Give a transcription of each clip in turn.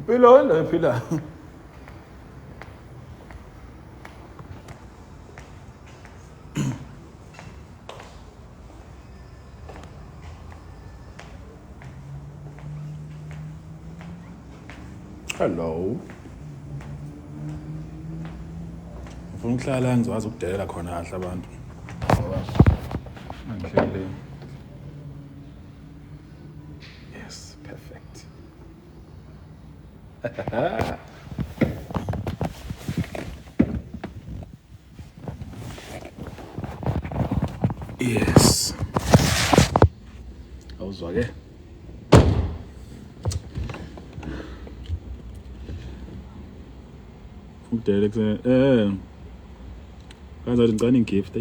Phila. Hello. Ufuna ukuhlala ngizowazi ukudelela khona kahle abantu. Angihlele. Yes, perfect. Yes. Awuzwa ke? Udelela kusena kanjani ngicela ngigift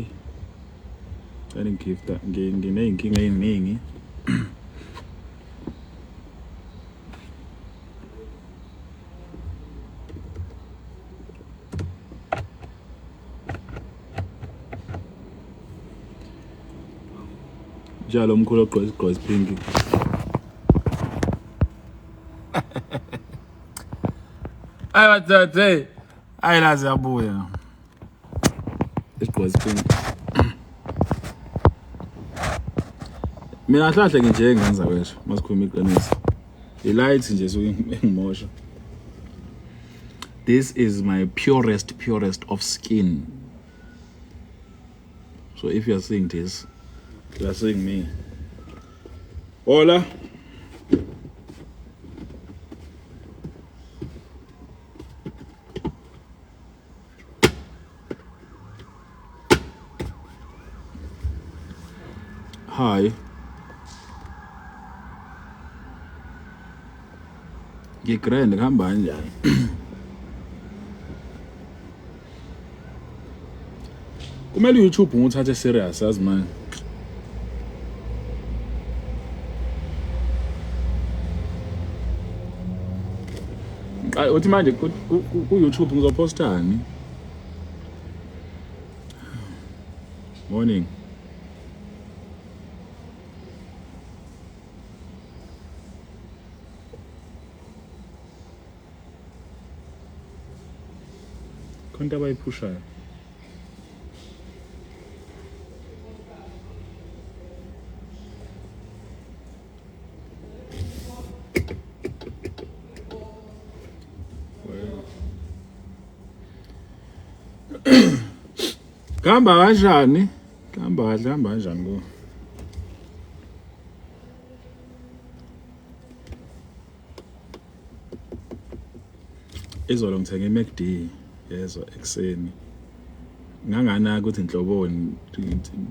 ngicela ngigift ngineyinkinga eziningi. Njalo umkhulu ogqoza pink. Ay bathathe. Ay lazi yabuya. Isigqoza pink. Mina hlahle nje ngenza kwesho masikhuluma iqiniso. I-light nje engimosha. This is my purest of skin. So if you are seeing this, you are seeing me. Hola. Hi. Ngigrand ngihamba kanjani? Kumele YouTube nguthathe serious yazi man. Uthi manje ku YouTube ngizopostani? Morning. Konta bayiphushayo. Gamba kanjani? Gamba kanjani go? Izolo ngithenge iMcD yezwa ekseni. Ngangana ukuthi inhloboni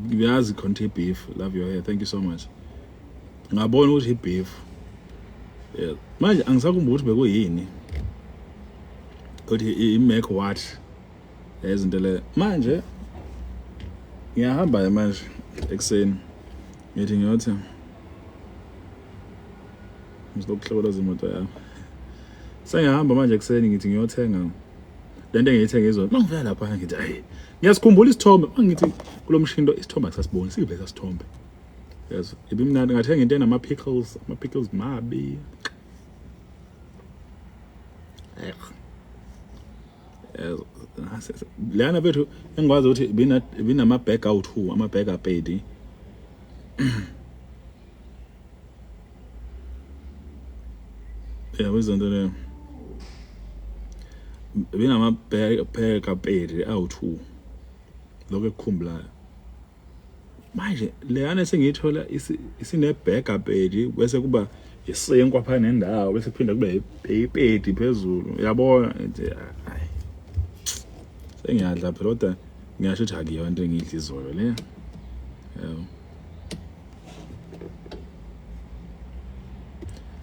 ngiyazi content beef, love your hair, thank you so much. Ngabona ukuthi ibeef. Yeah. Manje angisakhumbula ukuthi bekuyini. Kodwa iMac what? Izinto le manje ngiyahamba manje ekseni. Ngithi ngiyothi ngizokuhloboloza imoto yami. Sengihamba manje ekseni ngithi ngiyothenga lento engiyithenga izolo. Mangivela lapha ngithi hayi ngiyasikhumbula isithombe. Mangithi kulomshini lo isithombe akusasiboni sibe sasithombe. Yes, ibimnandi ngathenga into enama pickles mabi. Lana bethu engikwazi ukuthi ibinama bag out ama bag apedi. Yeah, wizonto le. Ibinama bag apedi out. Lokho ekukhumbulayo. Manje leyana sengiyithola isine bag apedi bese kuba isinkwa phana nendawo bese kuphinda kube ipedi phezulu. Uyabona nje hayi. Sengiyadla phela kodwa ngiyasho ukuthi akuyiyo into engidla izolo le. Yebo.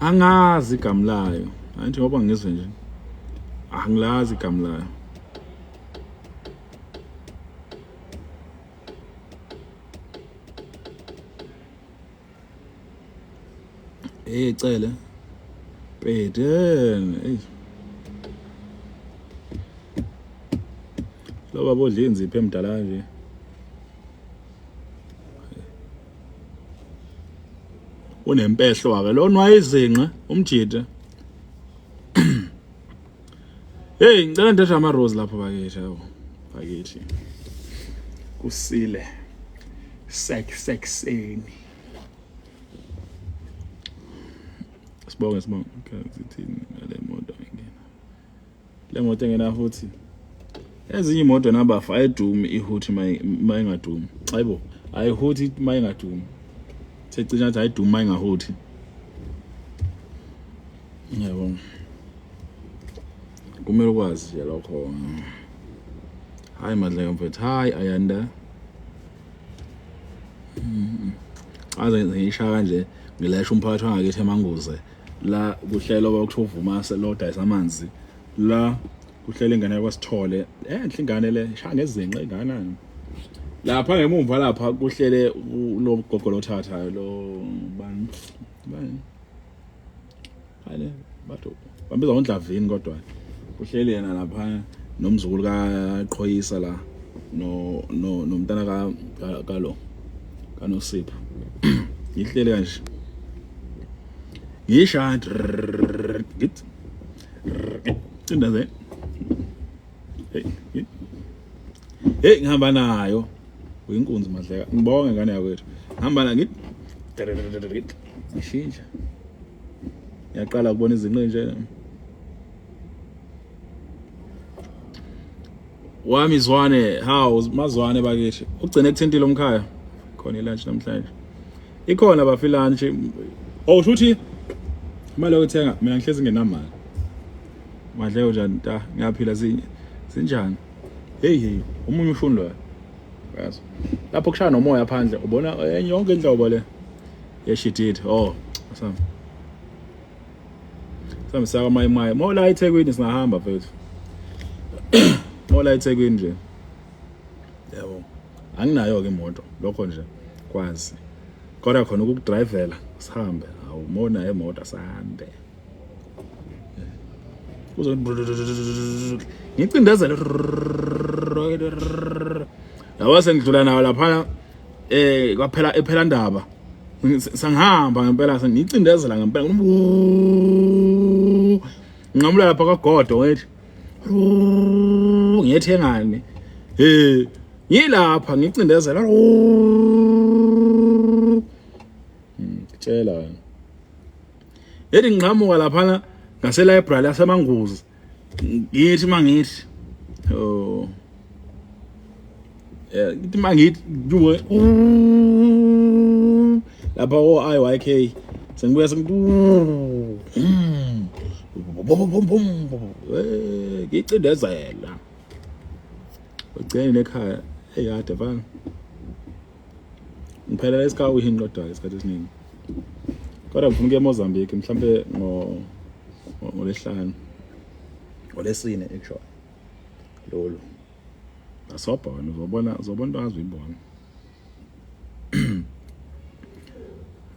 Angazi igama layo. Angithi ngoba ngizwe nje. Angilazi igama layo. Cele. Beden. Lo baba odla inzipho emdala nje. Unempehlo ake lo nwayizinqa umjida. Hey ngicela ndatha ama rose lapha bakithi yabo bakithi kusile sekseni sibonge sithini ngale moto ngena le moto engena futhi ezinye imoto nabafa ayidumi ihuthi mayingadumi hayibo ayihuthi mayingadumi secinga ukuthi ayidumi mayingahuthi yebo kumele ukwazi nje lokho hayi Madleka mfethu hayi ayanda aze ngishaya kanje ngilesha umphathi wangakithi emanguze la kuhlelo bakuthiwa uvuma selodayisa amanzi la kuhlele ingane kwasithole enhle ingane le shaya ngezinqa inganani lapha ngemumva lapha kuhlele lo gogo lothatha lo bani hale batho bambiza ngoNdlavini kodwa kuhleli yena lapha nomzukulu kaQhoyisa la nomntana kalo kaNosipho ngihlele kanje ngishaya git indaze hey ngihamba nayo uyinkunzi Madleka ngibonge ngane yakwethu ngihamba na ngit ngishintsha yaqala ukubona izinqe nje wami Zwane how mazwane bakithi ugcine ekuthintile omkhaya khona ilunch namhlanje ikhona bafi lunch usho uthi imali yokuthenga mina ngihlezi ngenamali Madleka njani ta ngiyaphila sinjani hey umunye ushundo la yazi lapho kushaya nomoya phandle ubona yonke indlobo le yeshititi samsaka mayimaye mola eThekwini singahamba mfethu mola eThekwini nje yabo anginayo ke imoto lokho nje kwazi kodwa khona ukudrivela sihambe awumona emoto sahambe kuzo ngicindezela yabo sengidlula nayo lapha kwaphela ephela ndaba sangihamba ngempela ngicindezela ngempela ngamula lapha kaGodo wethi ngiyethengane ngilapha ngicindezela ngitshela yethi ngiqhamuka lapha ngase library yasemanguzi ngithi mangithi ngithi mangithi juwe lapha IYK sengibuya ngicindezela ugcine ekhaya eyade bani ngiphelela esikhawu hinqodwa isikhathi esiningi kodwa ngifuna ukuya eMozambique mhlambe ngolesihlanu ngolesine actually lolo asobhona uzobona into azuyibona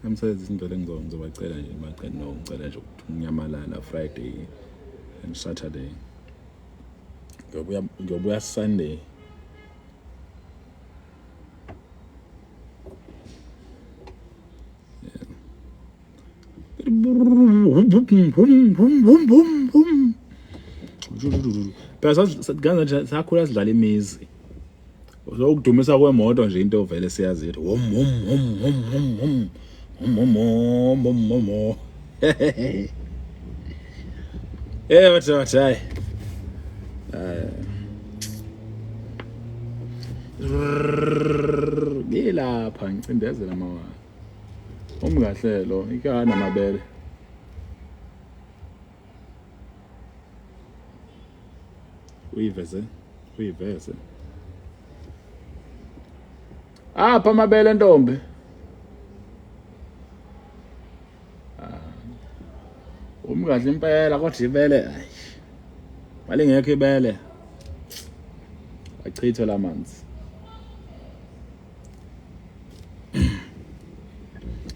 emsebenzini into lengizobacela nje ngicela nje ukuthi unyamalala Friday and Saturday ngiyobuya Sunday phela sathi sakhula sidlala imizi uzokudumisa kwemoto nje into vele siyazi ethi bathi hayi ngilapha ngicindezela mawa umkahlelo ikana namabele uyiveze apha amabele ntombi umkahle impela kodwa ibele hayi malingekho ibele achithwe lamanzi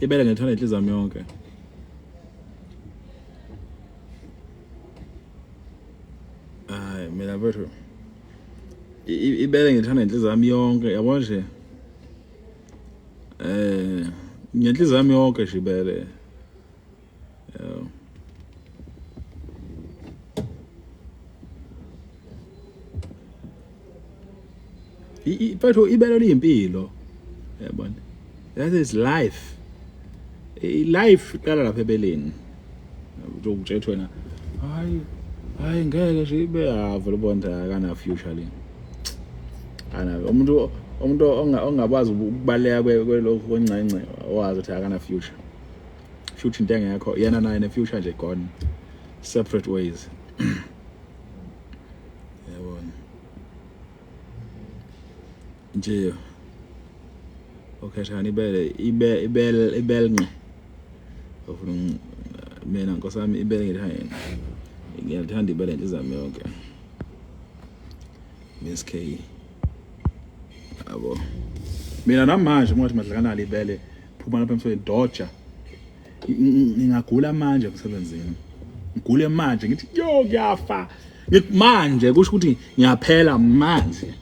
ibele ngithanda inhliziyo yami yonke mina bethu ibele ngithanda inhliziyo yami yonke yabo nje ngenhliziyo yami yonke nje ibele Mfethu ibele liyimpilo yabona. That is life. Life iqala lapha ebeleni. Ukutshethwe wena hayi ngeke nje ibe ave lobonda akana future le. Ana umuntu ongabazi ukubaleka kwelokho kwencence owazi ukuthi akana future. Future into engekho yena naye ne future nje gone. Separate ways. Yabona. Nje okay shani ibele nqe. Ofuna mina nkosami ibele ngithanda. Ngiyalithanda ibele nje izami yonke. Miss K. Abo. Mina namanje ngathi madlakana libele phuma lapha emsebenzini doja. Ngingagula manje emsebenzini. Ngigule manje ngithi yo kuyafa. Manje kusho ukuthi ngiyaphela manje.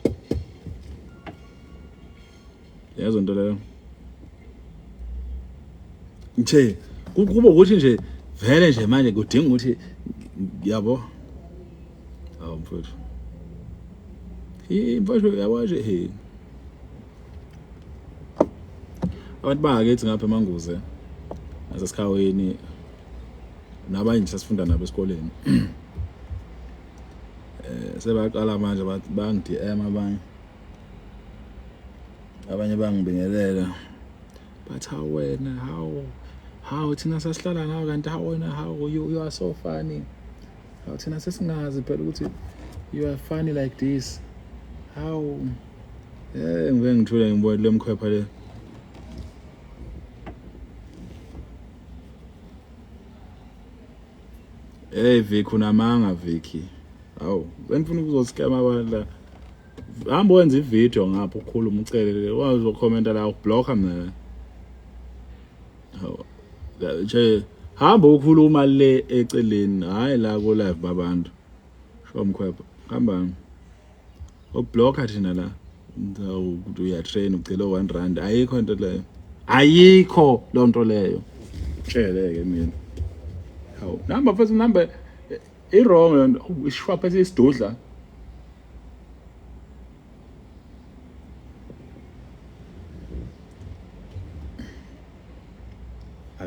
Yazo into leyo. Nje kuba ukuthi nje vele nje manje kudinga ukuthi yabo. Awu mfowethu. Mfowethu yawaje he. Abantu bakithi ngapha emanguze nasesikhaweni nabanye sasifunda nabo esikoleni. Sebaqala manje bangi-DM abanye bangibingelela bathi wena how thina sasihlala nawe kanti wena how you are so funny. How thina sesingazi phela ukuthi you are funny like this. How ngeke ngithule ngibone lemkhwepha le. Hey Vicky unamanga Vicky. Awu, benifuna ukuzoscam abantu la. Hamba wenza ivideo ngapha ukhuluma ucelele wazi ukhomenta la ublock mina. Hawu. Nje hamba ukhuluma le eceleni hayi la ku live babantu. Sho mkhwepha. Hamba. Ublock thina la. Ndawo ukuthi uya train ucela 1 rand ayikho into leyo. Ayikho lo nto leyo. Tsheleke mina. Hawu, number first number wrong and ishwapha isidudla.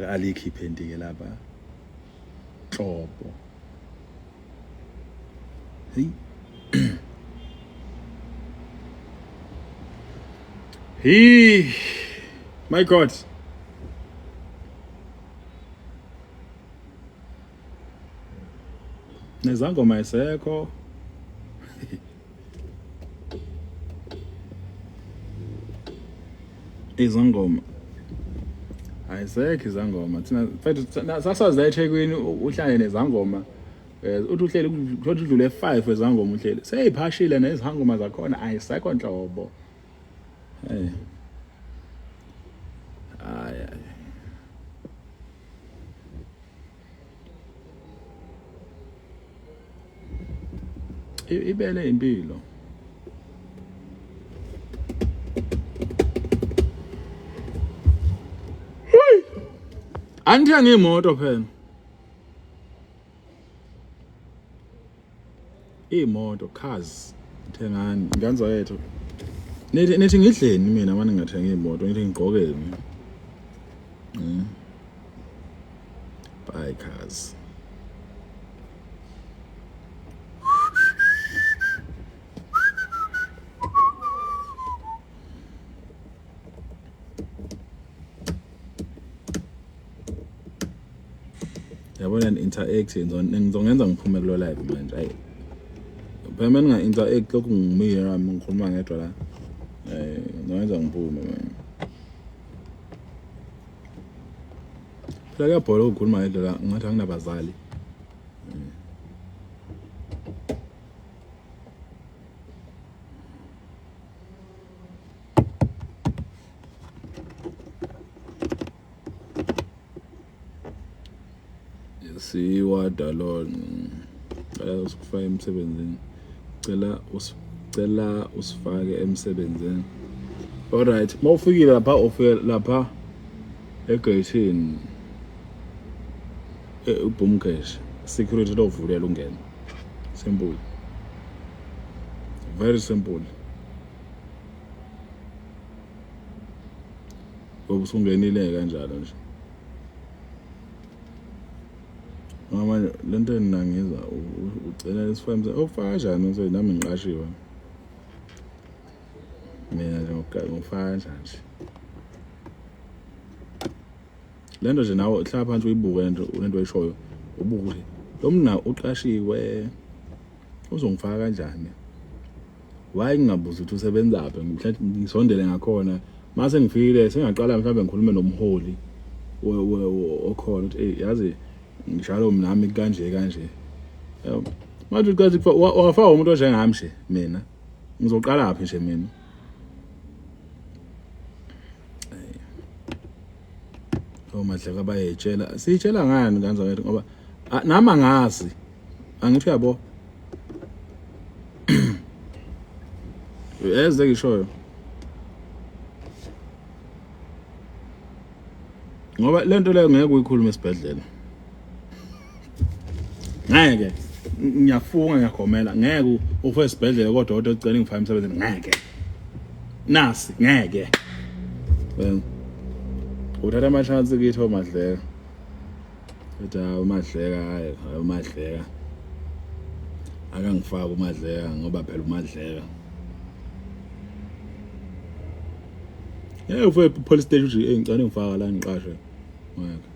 Alikhiphe ndike lapha. Hlobo. Hey. Hey. My God. Nezangoma isekho. Izangoma. Ayisekho izangoma. Thina mfethu sasaze eThekwini uhlale nezangoma. Uthi uhleli ukuthi udlule 5 ezangoma uhleli. Seyiphashile nezangoma zakhona ayisekho nhlobo. Hey. Ay. Ibele impilo. Angithenga imoto phela. Imoto cars ngithengani nganzo yethu. Nithi ngidleni mina manje ngathenga imoto nithi ngigqoke mina. Buy cars. Yabona interact ngizongenza ngiphume kulo live manje ayi phela mina nga interact lokhu ngimira ngikhuluma ngedwa la ngizongenza ngiphume manje phela kuyabhola ukukhuluma ngedwa la ngathi anginabazali siwadalon usifake emsebenzini cela usifake emsebenzini. Alright mawufikile lapha ufike lapha egate uboom cash security lovulela ungena. Simple, very simple. usungenile kanjalo nje manje lento enangizwa ucela isifamse ofaka kanjani ngizoyi nami ngiqashiwe mina nje ngifaka kanjani nje lento nje nawe hlala phansi uyibuke lento oyishoyo ubuke ukuthi lo mna uqashiwe uzongifaka kanjani why ngingabuza ukuthi usebenzaphi mhlawumbe ngisondele ngakhona mase ngifikile sengaqala mhlawumbe ngikhulume nomholi okhona ukuthi yazi njalo nami kanje manje uqathi wafaka umuntu onjengami nje mina ngizoqala phi nje mina Madleka bayetshela sitshela ngani kanjalo ngoba nami angazi angithi yabo eze ngishoyo ngoba lento leyo ngeke uyikhulume esibhedlela ngeke ngiyafunga ngiyagomela ngeke ufe esibhedlela kodwa odwa ucela ngifake emsebenzini ngeke nasi ngeke uthatha amachance kithi omadleka umadleka hayi umadleka akangifaka umadleka ngoba phela umadleka ufe police station ngicela ngifaka la ngiqashwe ngeke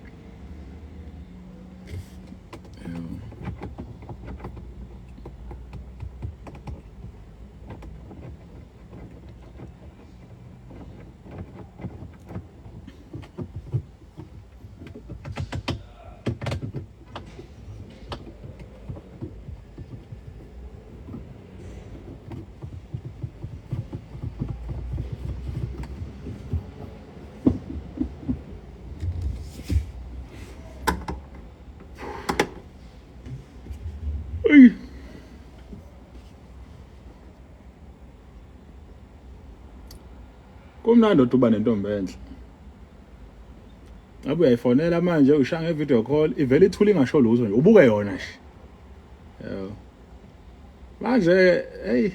kumnandi uba nentombi enhle ngabe uyayifonela manje uyishaya ngevideo call ivele ithula ingasho lutho nje ubuke yona nje yebo manje hey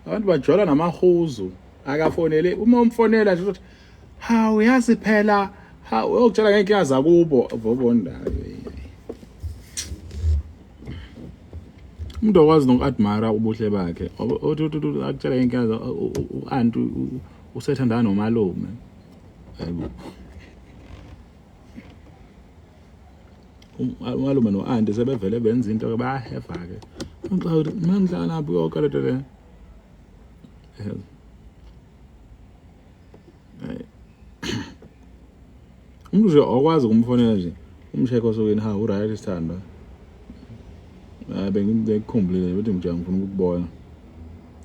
abantu bajola namahuzu akafonele uma umfonela nje uthi ha uyazi phela ha uyokutshela ngenkinga zakubo vobondaba umuntu okwazi noku-admire ubuhle bakhe akutshela ngenkinga u-anti usethandana nomalume hayibo umalume no-anti sebevele benza into ke bayahefa ke ngixathi mina ngihlala naphi yonke lento le umuntu nje okwazi ukumfonela nje umshekho osokeni ha uright sithando bengikukhumbulile ukuthi ngijanga ngifuna ukukubona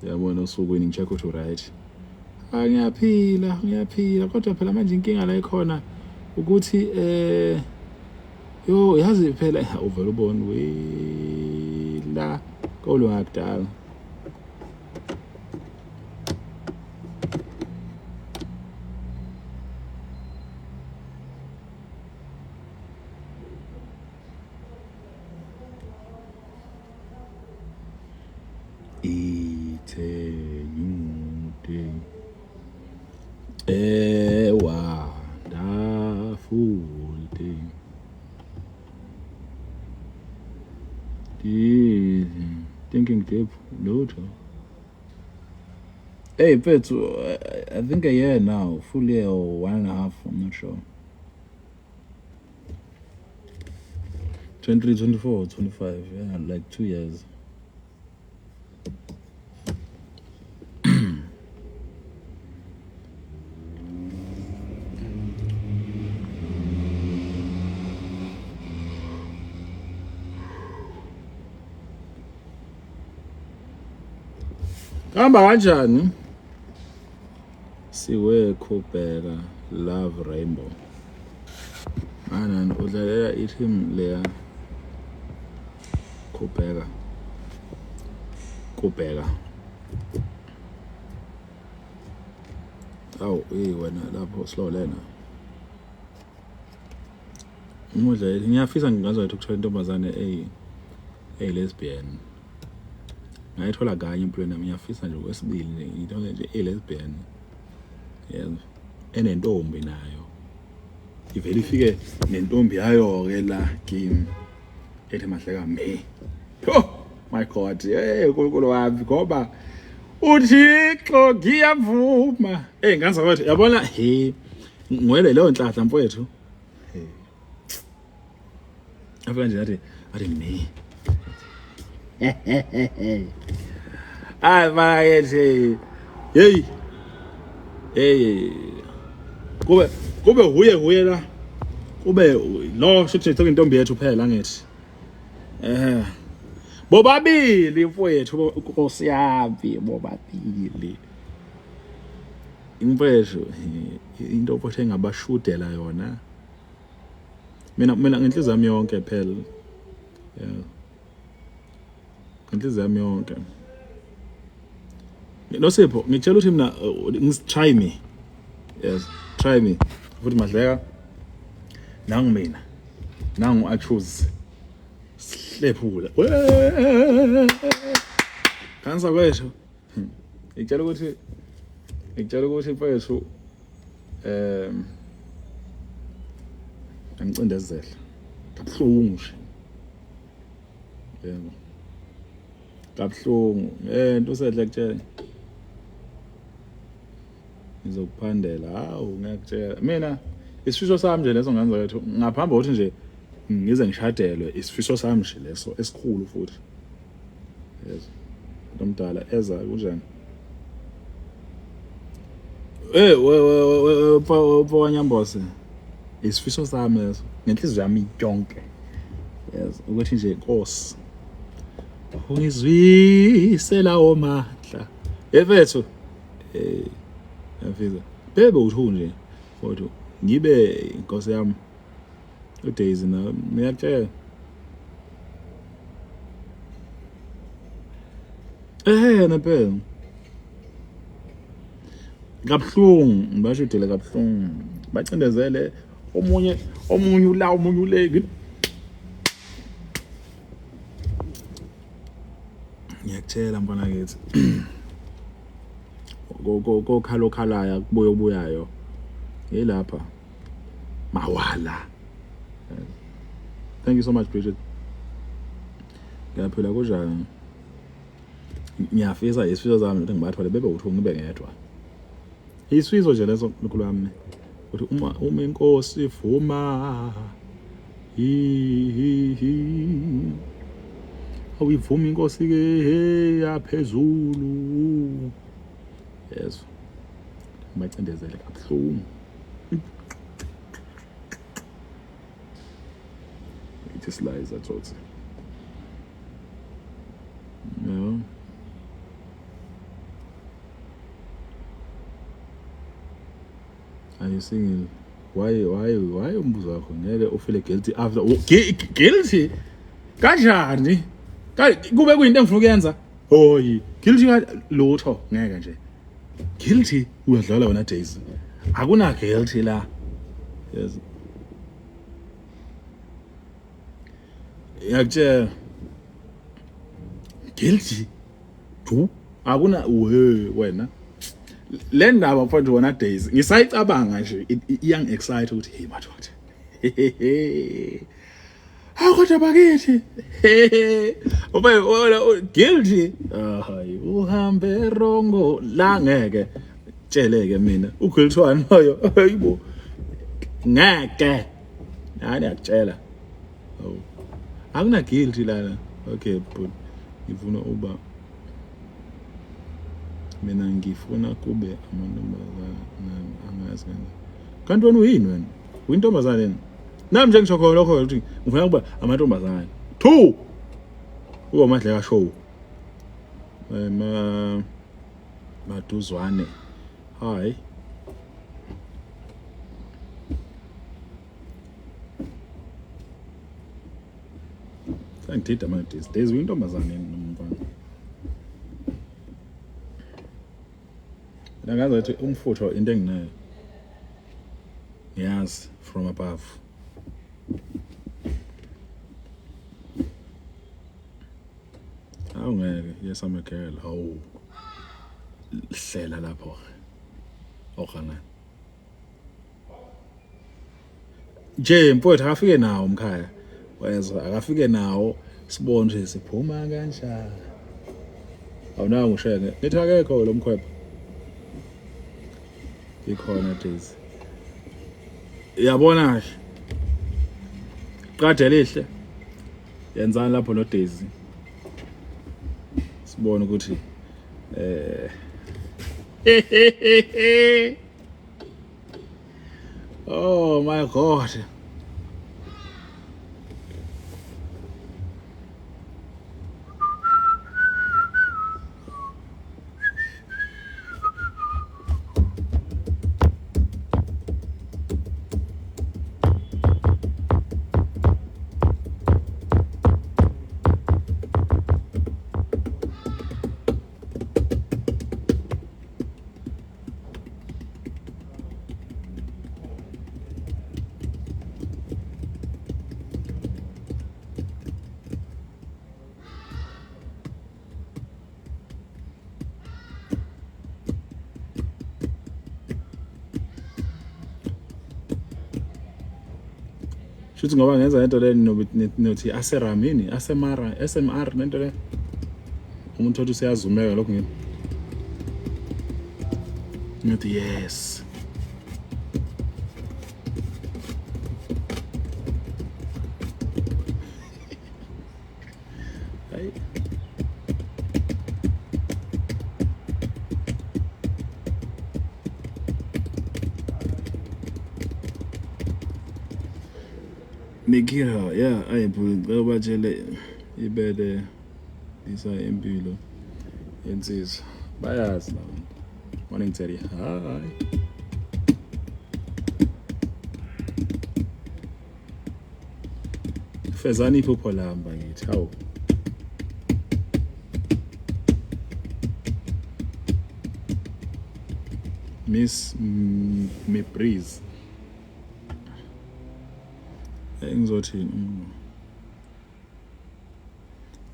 yabona osokweni ngishekho ukuthi uright ngiyaphila kodwa phela manje inkinga la ikhona ukuthi yo yazi phela uvela ubone la kolo ngakudala wonderful day. Thinking deep, Luther. Hey, but I think a year now, full year or 1.5, I'm not sure. 23, 24, 25, yeah, like 2 years. Hamba kanjani? Siwe Khubheka Love Rainbow. Mana udlalela i-team leya Khubheka. Awu wena lapho slow lena. Umudla ngiyafisa ngingazothi ukuthola intombazane lesbian. Ngayithola kanye empilweni nami ngiyafisa nje okwesibili into nje lesbian. Yebo. enentombi nayo ivele ifike nentombi yayo ke la kimi ethi Mahleka me oh my god uNkulunkulu wami ngoba uThixo ngiyavuma ngaza kwathi yabona ngwele leyo nhlahla mfowethu afika nje athi me bayethi hey kube huye la kube lo shothi intombi yethu phela ngithi bobabili mfowethu Nkosi yami bobabili imfowethu into phothe ngabashudela yona mina ngenhliziyo yami yonke phela ngenhliziyo yami yonke Nosipho ngitshela ukuthi mina try me yes try me futhi Mahleka nangu mina nangu achoose sihlephula kansa kwethu ngitshela ukuthi mfethu angicindezela kabuhlungu nje yebo kabuhlungu into usedle kutshela ngizokuphandela hawu ngiyakutshela mina isifiso sami nje leso ngenza wethu ngaphambi kokuthi nje ngize ngishadelwe isifiso sami nje leso esikhulu futhi yes nomdala eza kunjani Nyambose isifiso sami leso ngenhliziyo yami yonke yes ukuthi nje Nkosi ungizwisela omandla efethu yafika bebe uthu nje kodwa ngibe Nkosi yami uDaisy na ngiyakutshela naphela kabuhlungu ngibashudele kabuhlungu bacindezele omunye ula omunye ule ngiyakutshela mfana kithi kokhalokhalaya kubuyayo yilapha mawala thank you so much Bridget ngiyaphila kunjani ngiyafisa isifiso sami ukuthi ngibathwale bebe uthu ngibe ngedwa isifiso nje leso nkulunkulu wami ukuthi uma Inkosi ivuma awivuma Inkosi ke yaphezulu yes macindezele kabuhlungu it is lies I thought no are you singing why umbuzo wakho ngeke ufile guilty after guilty kanjani kube kuyinto engifuna ukuyenza hoyi guilty lutho ngeke nje guilty uyadlala wena Daisy akuna guilty la yes yakutshela guilty tu akuna wena le ndaba mfowethu wona Daisy ngisayicabanga nje iyang excite ukuthi hey madoda kodwa bakithi wena guilty hayi uhambe rongo la ngeke tsheleke mina uguilty wani loyo hayibo ngeke nani akutshela akuna guilty lana okay but ngifuna uba mina ngifuna kube amantombazana angazi kanti wena uyini wena uyintombazane yena nami nje ngisho lokho ukuthi ngifuna kuba amantombazane 2 uMahleka show maduzwane hi ngithida manje days uyintombazane nomfana ngazi ukuthi umfutho into enginayo yes from above awungeke yes I'm a girl hlela lapho okhana nje mfowethu akafike nawo umkhaya wezwa akafike nawo sibone nje siphuma kanjani awunawo ngisheke nithi akekho lo mkhwepha ikhona Daisy yabona qade lihle yenzani lapho no Daisy sibone ukuthi oh my god Shuthi ngoba ngenza into le nothi aseramini asemara SMR nento le umuntu othi useyazumeka lokho ngini nothi yes hayi Nikira yeah ayibhulu batshele ibele isa impilo yensizwa bayazi la morning Terry hi fezani iphupho lamba ngithi hawu Miss me breeze engizothini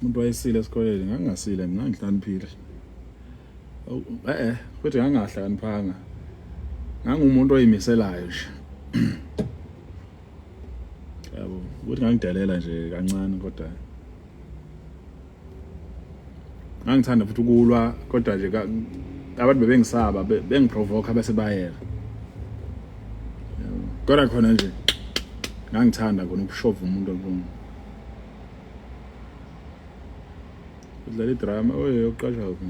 umuntu wayesile esikoleni ngangasile mina ngihlaniphile futhi ngangahlaniphanga ngangumuntu oyimiselayo nje yabo ukuthi ngangidelela nje kancane kodwa ngangithanda futhi ukulwa kodwa nje abantu bebengisaba bengiprovoke bese bayela kodwa khona nje ngangithanda kona ukushova umuntu obungu udlala idrama oye uqasha kuphi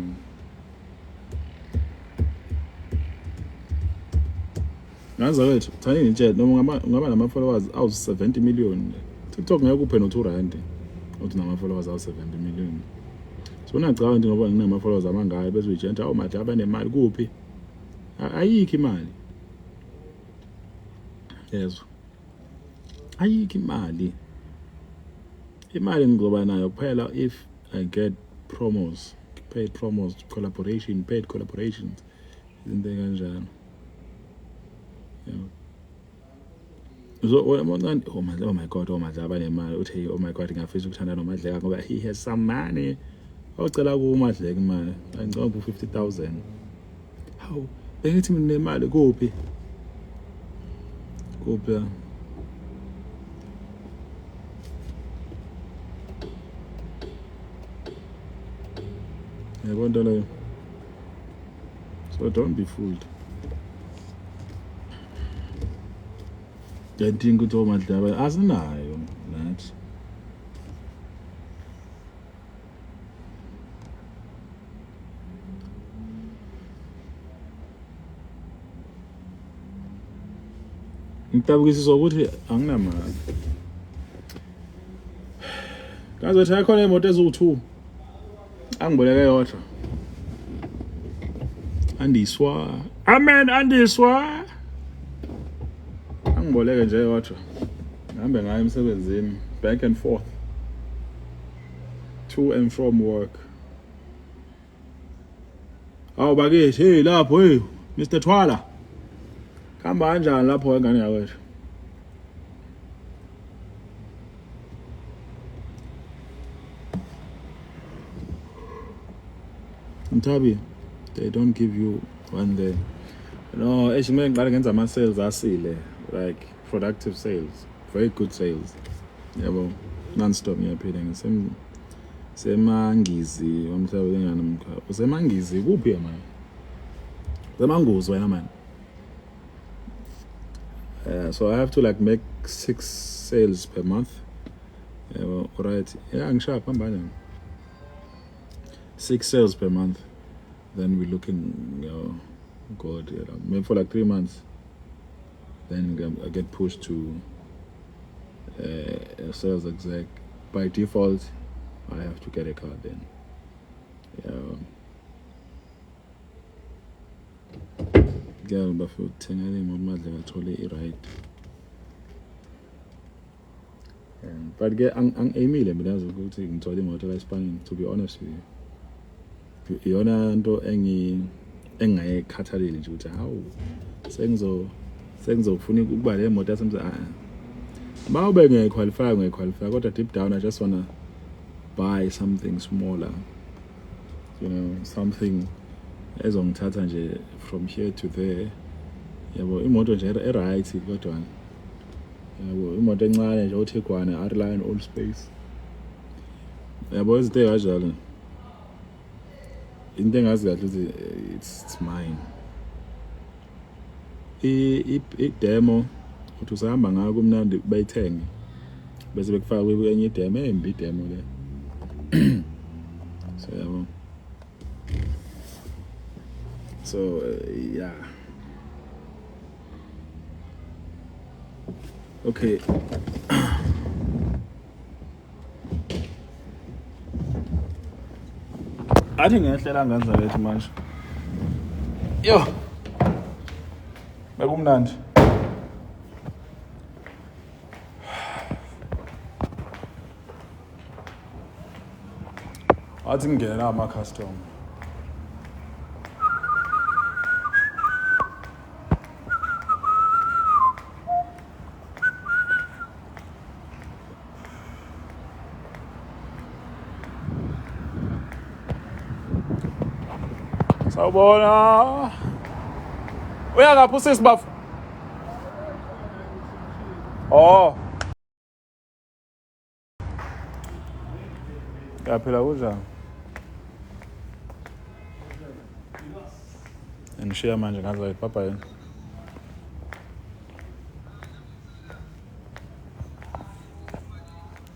ngaza wethu thani nje noma ngaba nama followers awu 70 million TikTok ngeke uphe no 2 rand uthi nama followers awu 70 million so ngicabanga ukuthi ngoba nginama followers amangayo bese uyitshenta awu manje abanemali kuphi ayikho imali yezwa ayikho imali ngizoba nayo kuphela if I get paid promos paid collaborations izinto kanjalo so oh my god oMadla abanemali uthi oh my god ngiyafisa ukuthanda noMadleka ngoba he has some money ocela kuMadleka imali angicela ku 50,000 hawu bengithi mina nemali kuphi yabona leyo so don't be fooled ngiyadinga ukuthi oMadla asinayo nathi ngitabukisiswa ukuthi anginamali kazothi akhona imoto ezu2 angiboleke yodwa andiswa amen andiswa angiboleke nje yodwa ngihambe ngayo emsebenzini back and forth to and from work awu bakithi hey lapho hey Mr Thwala hamba kanjani lapho engane yakwethu Mthabi they don't give you one day no esimele ngiqale ngenza ama sales asile like productive sales, very good sales. Yabo, non-stop ngiyaphila semangizi wamhlaba enganamkha. Usemangizi kuphi manje? Semanguzi wena man. So I have to like make 6 sales per month. Yabo, alright. Yeah, ngisharp manje. 6 sales per month. Then we're looking, good. Maybe for like 3 months. Then I get pushed to a sales exec. By default, I have to get a car then. Girl, but for tengani mama legathole right. But get ang Emile mina ukuthi ngithole imoto la Spain, to be honest with you. Iyona into engayekhathaleli nje ukuthi hawu sengizofuna ukuba le moto yasemza mawube ngequalify kodwa deep down I just wanna buy something smaller, something ezongithatha nje from here to there. Yabo imoto nje right kodwa yabo imoto encane nje othekwane R-Line all space. Yabo izinto kanjalo into engazi kahle ukuthi it's mine. I-demo uthi usahamba ngayo kumnandi bayithenge bese bekufaka kwenye demo embi demo le. So yabo. So yeah. Okay. Athi ngehlela ngenza lethu manje. Yo. Bekumnandi. Athi ngena ama custom. Sawubona. Uyangaphi usisibafu? Oh. Yaphela kunjani? Ngishiya manje ngaza bye bye.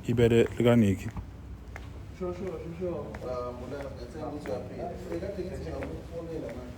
Ibere likaniki. Sure. Mula ngathi ukuthi uyaphila. Ekade ngithi ngakufonela manje.